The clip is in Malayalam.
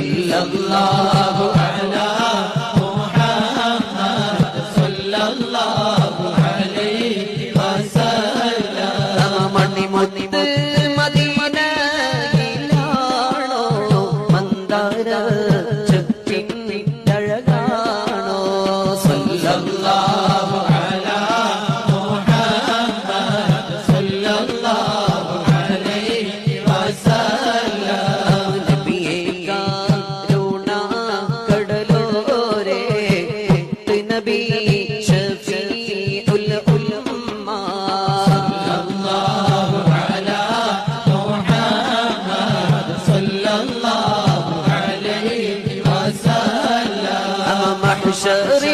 സല്ലല്ലാഹു അലാ മുഹമ്മദ് സല്ലല്ലാഹു അലൈഹി വസല്ലം മണിമുത്ത് മദീനയിലാണോ മന്ദാര ചെപ്പിൻ്റഴകാണോ സല്ലല്ലാഹു അലാ മുഹമ്മദ് സല്ലല്ലാഹു അലൈഹി വസല്ലം നബിയേ കരുണ കടലോരേ നബി ഷഫീഉൽ ഉമ്മ സല്ലല്ലാഹു അലാ മുഹമ്മദ് സല്ലല്ലാഹു അലൈഹി വസല്ലം മഹ്ശറി